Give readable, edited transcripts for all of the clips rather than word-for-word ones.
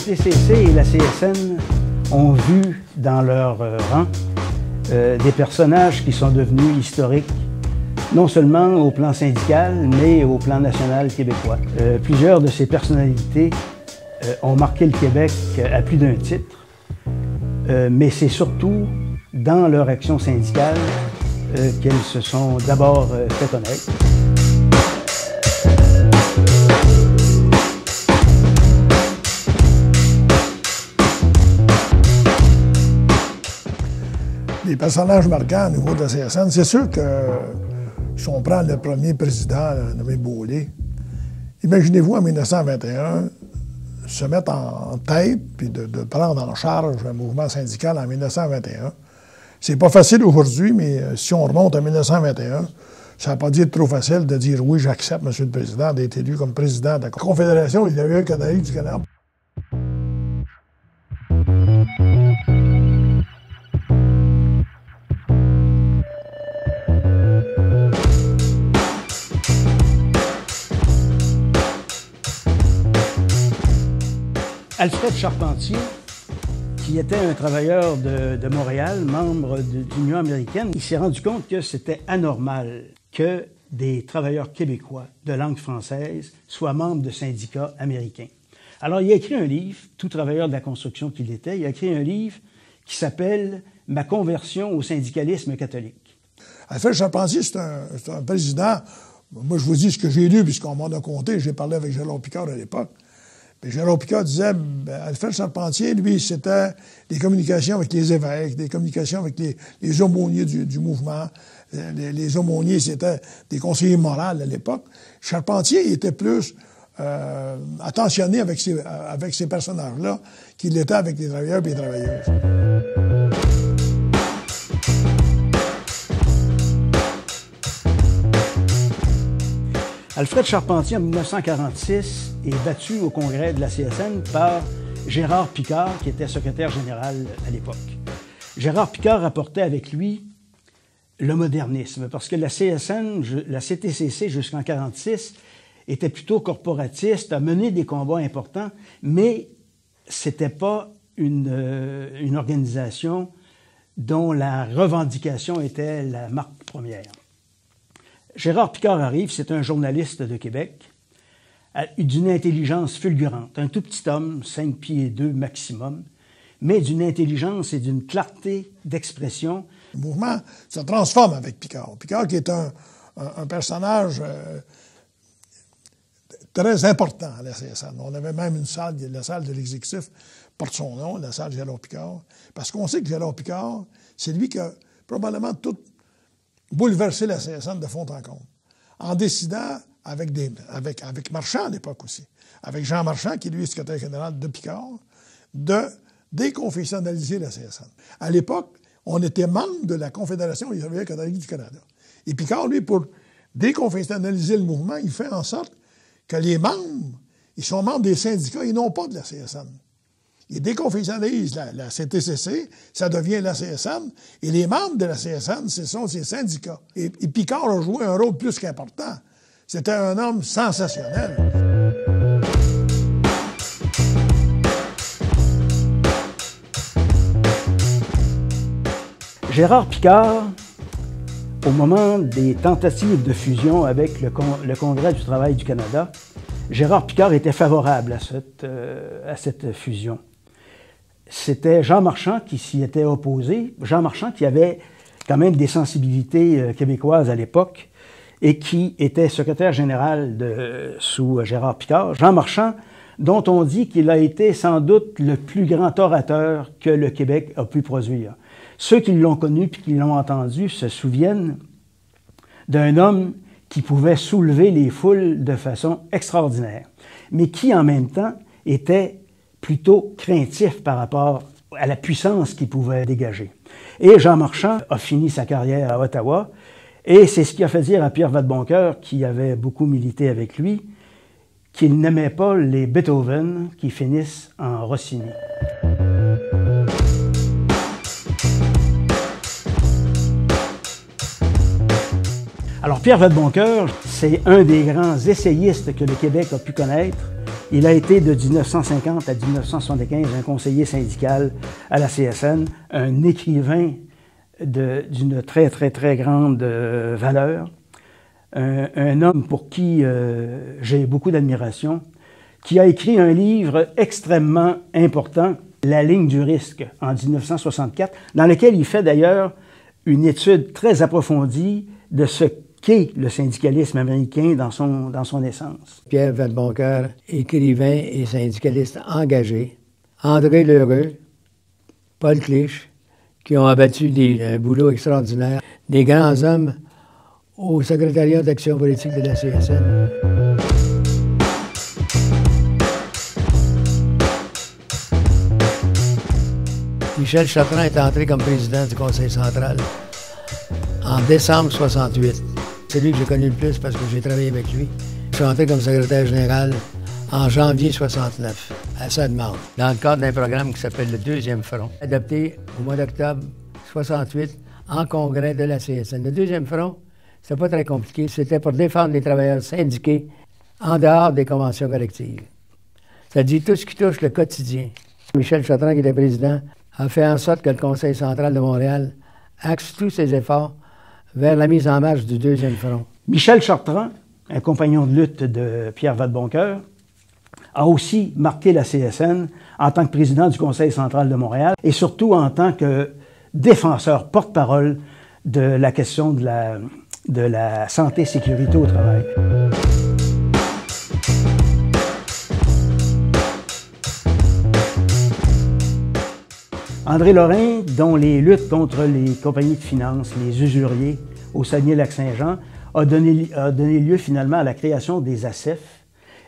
CTCC et la CSN ont vu dans leur rang des personnages qui sont devenus historiques, non seulement au plan syndical, mais au plan national québécois. Plusieurs de ces personnalités ont marqué le Québec à plus d'un titre, mais c'est surtout dans leur action syndicale qu'elles se sont d'abord fait connaître. Les personnages marquants au niveau de la CSN, c'est sûr que si on prend le premier président, nommé Beaulieu, imaginez-vous en 1921 se mettre en tête puis de prendre en charge un mouvement syndical en 1921. C'est pas facile aujourd'hui, mais si on remonte à 1921, ça ne va pas dire trop facile de dire oui, j'accepte, M. le Président, d'être élu comme président de la Confédération des travailleurs canadiens du Canada. Alfred Charpentier, qui était un travailleur de Montréal, membre de l'Union américaine, il s'est rendu compte que c'était anormal que des travailleurs québécois de langue française soient membres de syndicats américains. Alors, il a écrit un livre, tout travailleur de la construction qu'il était, il a écrit un livre qui s'appelle « Ma conversion au syndicalisme catholique ». Alfred Charpentier, c'est un président, moi je vous dis ce que j'ai lu, puisqu'on m'en a compté, j'ai parlé avec Gérard Picard à l'époque. Puis Gérard Picard disait, Alfred Charpentier, lui, c'était des communications avec les évêques, des communications avec les aumôniers du mouvement. Les aumôniers, c'était des conseillers moraux à l'époque. Charpentier était plus attentionné avec ces personnages-là qu'il l'était avec les travailleurs et les travailleuses. Alfred Charpentier, en 1946, est battu au congrès de la CSN par Gérard Picard, qui était secrétaire général à l'époque. Gérard Picard apportait avec lui le modernisme, parce que la CSN, la CTCC jusqu'en 1946, était plutôt corporatiste, a mené des combats importants, mais c'était pas une organisation dont la revendication était la marque première. Gérard Picard arrive, c'est un journaliste de Québec, d'une intelligence fulgurante, un tout petit homme, 5 pieds 2 maximum, mais d'une intelligence et d'une clarté d'expression. Le mouvement se transforme avec Picard. Picard qui est un personnage très important à la CSN. On avait même une salle, la salle de l'exécutif porte son nom, la salle Gérard Picard, parce qu'on sait que Gérard Picard, c'est lui qui a probablement tout bouleversé la CSN de fond en comble, en décidant avec Marchand à l'époque aussi, avec Jean Marchand, qui lui est secrétaire général de Picard, de déconfessionnaliser la CSN. À l'époque, on était membre de la Confédération des travailleurs catholiques du Canada. Et Picard, lui, pour déconfessionnaliser le mouvement, il fait en sorte que les membres, ils sont membres des syndicats et non pas de la CSN. Il déconfessionnalise la CTCC, ça devient la CSN, et les membres de la CSN, ce sont ces syndicats. Et Picard a joué un rôle plus qu'important. C'était un homme sensationnel. Gérard Picard, au moment des tentatives de fusion avec le Congrès du travail du Canada, Gérard Picard était favorable à cette fusion. C'était Jean Marchand qui s'y était opposé. Jean Marchand qui avait quand même des sensibilités québécoises à l'époque et qui était secrétaire général sous Gérard Picard. Jean Marchand, dont on dit qu'il a été sans doute le plus grand orateur que le Québec a pu produire. Ceux qui l'ont connu et qui l'ont entendu se souviennent d'un homme qui pouvait soulever les foules de façon extraordinaire, mais qui en même temps était plutôt craintif par rapport à la puissance qu'il pouvait dégager. Et Jean Marchand a fini sa carrière à Ottawa, et c'est ce qui a fait dire à Pierre Vadeboncoeur, qui avait beaucoup milité avec lui, qu'il n'aimait pas les Beethoven qui finissent en Rossini. Alors Pierre Vadeboncoeur, c'est un des grands essayistes que le Québec a pu connaître. Il a été de 1950 à 1975 un conseiller syndical à la CSN, un écrivain d'une très, très, très grande valeur, un homme pour qui j'ai beaucoup d'admiration, qui a écrit un livre extrêmement important, La ligne du risque, en 1964, dans lequel il fait d'ailleurs une étude très approfondie de ce qu'est le syndicalisme américain dans son essence. Pierre Vadeboncoeur, écrivain et syndicaliste engagé, André Lheureux, Paul Clich, qui ont abattu un boulot extraordinaire, des grands hommes au secrétariat d'action politique de la CSN. Michel Chartrand est entré comme président du Conseil central en décembre 68. C'est lui que j'ai connu le plus parce que j'ai travaillé avec lui. Je suis entré comme secrétaire général en janvier 69, à sa demande, dans le cadre d'un programme qui s'appelle le Deuxième Front, adopté au mois d'octobre 68 en congrès de la CSN. Le Deuxième Front, c'est pas très compliqué, c'était pour défendre les travailleurs syndiqués en dehors des conventions collectives. Ça dit tout ce qui touche le quotidien. Michel Chartrand, qui était président, a fait en sorte que le Conseil central de Montréal axe tous ses efforts vers la mise en marche du Deuxième Front. Michel Chartrand, un compagnon de lutte de Pierre Vadeboncoeur, a aussi marqué la CSN en tant que président du Conseil central de Montréal et surtout en tant que défenseur, porte-parole de la question de la santé et sécurité au travail. André Lorrain, dont les luttes contre les compagnies de finances, les usuriers au Saguenay-Lac-Saint-Jean, a donné lieu finalement à la création des ACEF.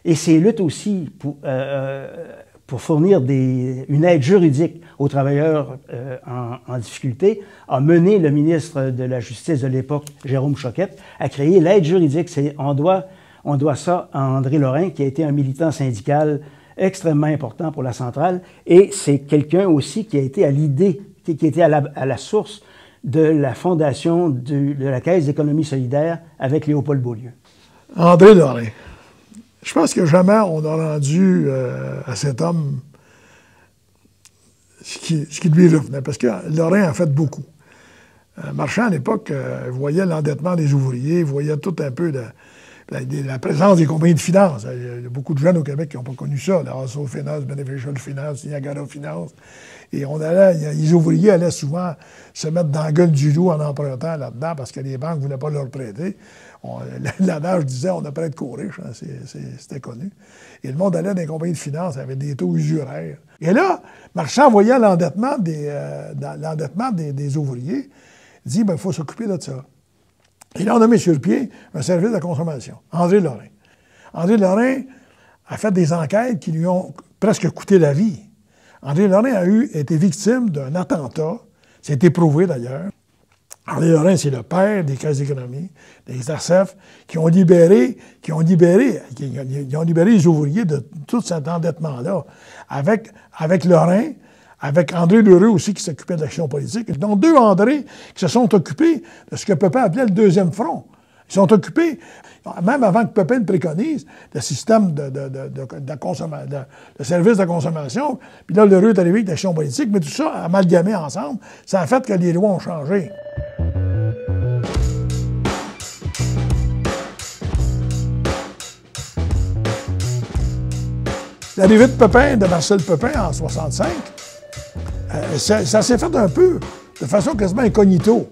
Et ces luttes aussi pour fournir une aide juridique aux travailleurs en difficulté a mené le ministre de la Justice de l'époque, Jérôme Choquette, à créer l'aide juridique. On doit ça à André Lorrain, qui a été un militant syndical extrêmement important pour la centrale, et c'est quelqu'un aussi qui a été à l'idée, qui était à la source de la fondation de la Caisse d'économie solidaire avec Léopold Beaulieu. André Lorrain. Je pense que jamais on a rendu à cet homme ce qui lui revenait, parce que Lorrain a fait beaucoup. Marchand, à l'époque, voyait l'endettement des ouvriers, voyait tout un peu la présence des compagnies de finances. Il y a beaucoup de jeunes au Québec qui n'ont pas connu ça. La Rosso Finance, Beneficial Finance, Niagara Finance. Et les ouvriers allaient souvent se mettre dans la gueule du loup en empruntant là-dedans parce que les banques ne voulaient pas leur prêter. L'adage disait on ne prête qu'aux riches, hein, c'était connu. Et le monde allait dans les compagnies de finances avec des taux usuraires. Et là, Marchand voyait l'endettement des ouvriers. Il dit, il faut s'occuper de ça. Il a nommé sur pied un service de la consommation, André Lorrain. André Lorrain a fait des enquêtes qui lui ont presque coûté la vie. André Lorrain a été victime d'un attentat, c'est éprouvé d'ailleurs. André Lorrain, c'est le père des caisses d'économie, des ACEF, qui ont libéré les ouvriers de tout cet endettement-là. Avec Lorrain, avec André Lheureux aussi qui s'occupait de l'action politique. Donc, deux André qui se sont occupés de ce que Pepin appelait le Deuxième Front. Ils sont occupés, même avant que Pepin ne préconise, le système de service de consommation. Puis là, Lheureux est arrivé avec l'action politique, mais tout ça, amalgamé ensemble, ça a fait que les lois ont changé. L'arrivée de Pepin, de Marcel Pepin en 1965, ça s'est fait un peu, de façon quasiment incognito.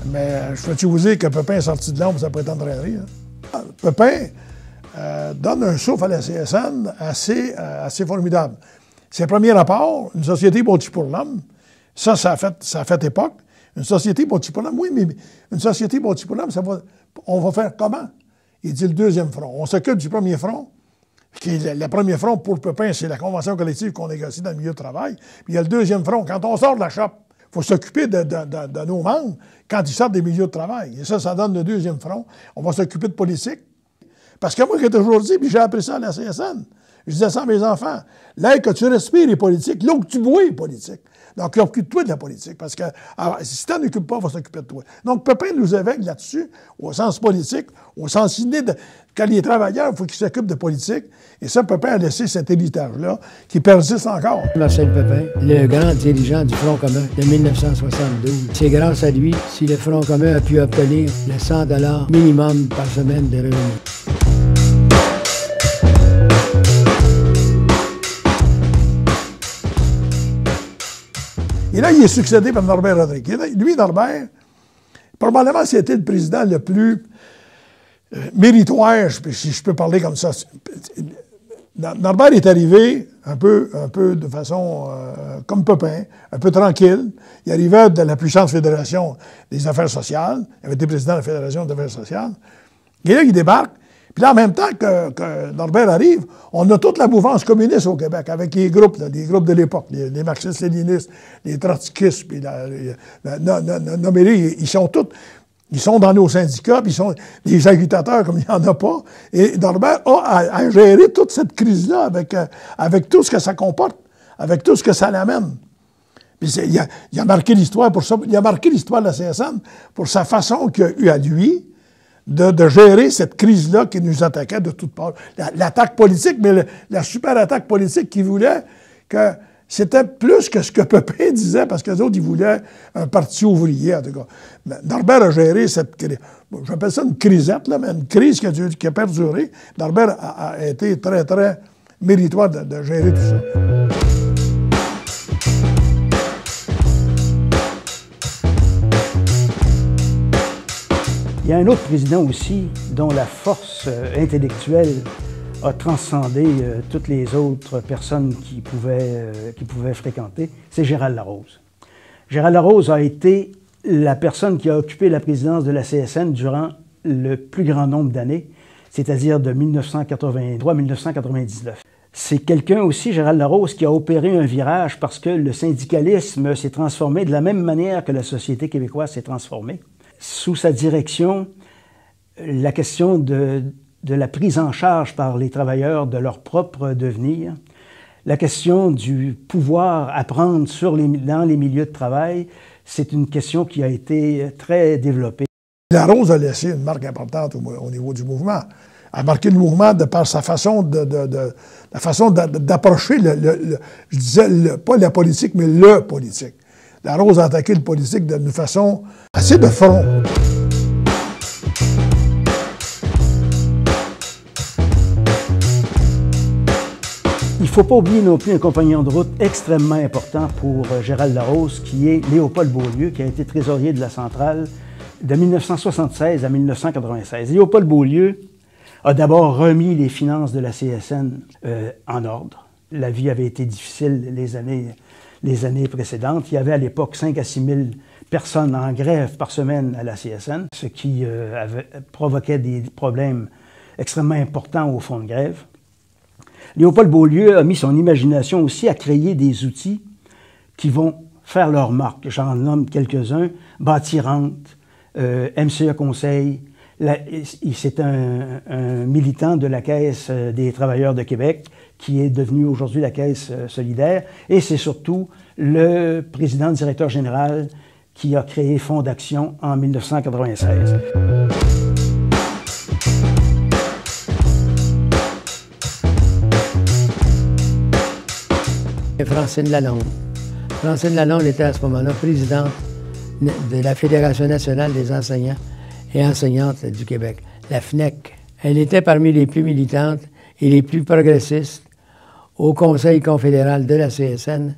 Mais je peux-tu vous dire que Pepin est sorti de l'ombre, ça prétendrait rien. Hein? Pepin donne un souffle à la CSN assez formidable. Ses premiers rapports, une société bâtie pour l'homme, ça a fait époque. Une société bâtie pour l'homme, oui, mais une société bâtie pour l'homme, on va faire comment? Il dit le Deuxième Front. On s'occupe du premier front. Le premier front pour Pepin, c'est la convention collective qu'on négocie dans le milieu de travail. Puis il y a le deuxième front. Quand on sort de la shop, il faut s'occuper de nos membres quand ils sortent des milieux de travail. Et ça donne le deuxième front. On va s'occuper de politique. Parce que moi, j'ai toujours dit, puis j'ai appris ça à la CSN, Je disais ça à mes enfants. L'air que tu respires est politique, l'eau que tu bois est politique. Donc, occupe-toi de la politique, parce que si tu n'en occupes pas, on va s'occuper de toi. Donc, Pépin nous éveille là-dessus, au sens politique, au sens idée de quand il est travailleur, il faut qu'il s'occupe de politique. Et ça, Pépin a laissé cet héritage-là, qui persiste encore. Marcel Pépin, le grand dirigeant du Front commun de 1972. C'est grâce à lui si le Front commun a pu obtenir le 100 $ minimum par semaine de revenus. Et là, il est succédé par Norbert Rodrigue. Lui, Norbert, probablement, c'était le président le plus méritoire, si je peux parler comme ça. Norbert est arrivé un peu de façon comme Pépin, un peu tranquille. Il arrivait de la puissante Fédération des affaires sociales. Il avait été président de la Fédération des affaires sociales. Et là, il débarque. Puis là, en même temps que Norbert arrive, on a toute la mouvance communiste au Québec, avec les groupes de l'époque, les marxistes-léninistes, les trotskistes, puis ils sont dans nos syndicats, puis ils sont des agitateurs comme il n'y en a pas. Et Norbert a géré toute cette crise-là avec tout ce que ça comporte, avec tout ce que ça l'amène. Puis il a marqué l'histoire pour ça. Il a marqué l'histoire de la CSN pour sa façon qu'il a eue à lui de gérer cette crise-là qui nous attaquait de toutes parts. L'attaque politique, mais la super attaque politique qui voulait que c'était plus que ce que Pépin disait, parce que les autres, ils voulaient un parti ouvrier, en tout cas. Norbert a géré cette crise. J'appelle ça une crisette, là, mais une crise qui a perduré. Norbert a été très, très méritoire de gérer tout ça. Il y a un autre président aussi dont la force intellectuelle a transcendé toutes les autres personnes qui pouvaient fréquenter, c'est Gérald Larose. Gérald Larose a été la personne qui a occupé la présidence de la CSN durant le plus grand nombre d'années, c'est-à-dire de 1983 à 1999. C'est quelqu'un aussi, Gérald Larose, qui a opéré un virage parce que le syndicalisme s'est transformé de la même manière que la société québécoise s'est transformée. Sous sa direction, la question de la prise en charge par les travailleurs de leur propre devenir, la question du pouvoir à prendre dans les milieux de travail, c'est une question qui a été très développée. Larose a laissé une marque importante au niveau du mouvement. A marqué le mouvement de par sa façon d'approcher, je disais pas la politique, mais le politique. Larose a attaqué le politique d'une façon assez de front. Il ne faut pas oublier non plus un compagnon de route extrêmement important pour Gérald Larose, qui est Léopold Beaulieu, qui a été trésorier de la centrale de 1976 à 1996. Léopold Beaulieu a d'abord remis les finances de la CSN en ordre. La vie avait été difficile les années précédentes. Il y avait à l'époque 5 à 6 000 personnes en grève par semaine à la CSN, ce qui provoquait des problèmes extrêmement importants au fond de grève. Léopold Beaulieu a mis son imagination aussi à créer des outils qui vont faire leur marque. J'en nomme quelques-uns. Bâtirante, MCE Conseil. C'est un militant de la Caisse des travailleurs de Québec qui est devenu aujourd'hui la Caisse solidaire. Et c'est surtout le président-directeur général qui a créé Fonds d'action en 1996. Francine Lalonde. Francine Lalonde était à ce moment-là présidente de la Fédération nationale des enseignants et enseignantes du Québec, la FNEC. Elle était parmi les plus militantes et les plus progressistes au Conseil confédéral de la CSN,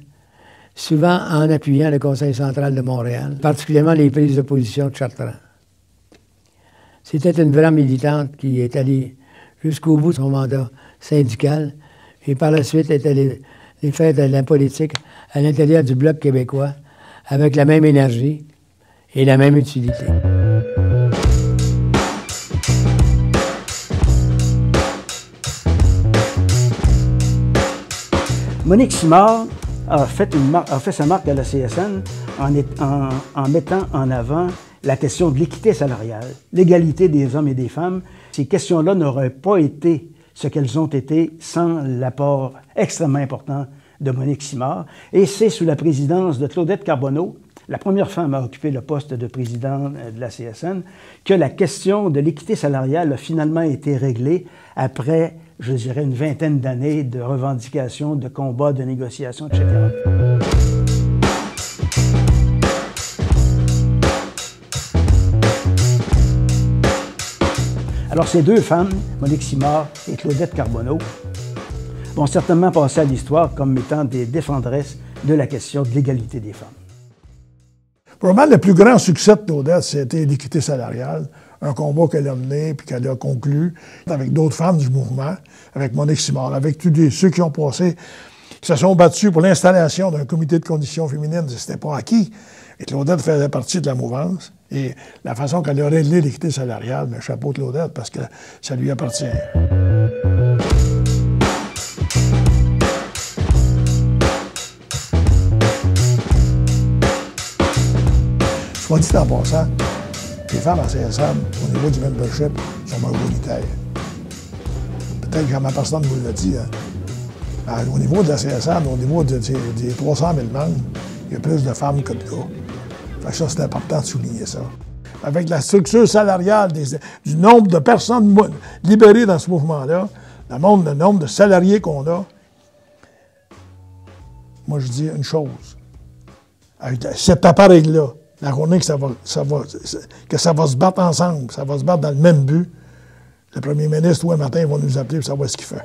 souvent en appuyant le Conseil central de Montréal, particulièrement les prises de position de Chartrand. C'était une vraie militante qui est allée jusqu'au bout de son mandat syndical et par la suite est allée faire de la politique à l'intérieur du Bloc québécois avec la même énergie et la même utilité. Monique Simard a fait sa marque à la CSN en mettant en avant la question de l'équité salariale, l'égalité des hommes et des femmes. Ces questions-là n'auraient pas été ce qu'elles ont été sans l'apport extrêmement important de Monique Simard. Et c'est sous la présidence de Claudette Carbonneau, la première femme à occuper le poste de président de la CSN, que la question de l'équité salariale a finalement été réglée après, je dirais, une vingtaine d'années de revendications, de combats, de négociations, etc. Alors, ces deux femmes, Monique Simard et Claudette Carbonneau, vont certainement passer à l'histoire comme étant des défendresses de la question de l'égalité des femmes. Probablement, le plus grand succès de Claudette, c'était l'équité salariale, un combat qu'elle a mené puis qu'elle a conclu avec d'autres femmes du mouvement, avec Monique Simard, avec tous ceux qui ont passé, qui se sont battus pour l'installation d'un comité de conditions féminines. C'était pas acquis. Et Claudette faisait partie de la mouvance. Et la façon qu'elle a réglé l'équité salariale, mais chapeau Claudette, parce que ça lui appartient. Soit dit en passant, les femmes à CSN, au niveau du membership, sont majoritaires. Peut-être que jamais personne ne vous l'a dit. Hein. Au niveau de la CSN, au niveau des 300 000 membres, il y a plus de femmes que de gars. Fait que ça, c'est important de souligner ça. Avec la structure salariale du nombre de personnes libérées dans ce mouvement-là, le nombre de salariés qu'on a, moi je dis une chose. Avec cet appareil-là, la journée que ça va se battre ensemble, ça va se battre dans le même but, le premier ministre, tous les matins, va nous appeler pour savoir ce qu'il fait.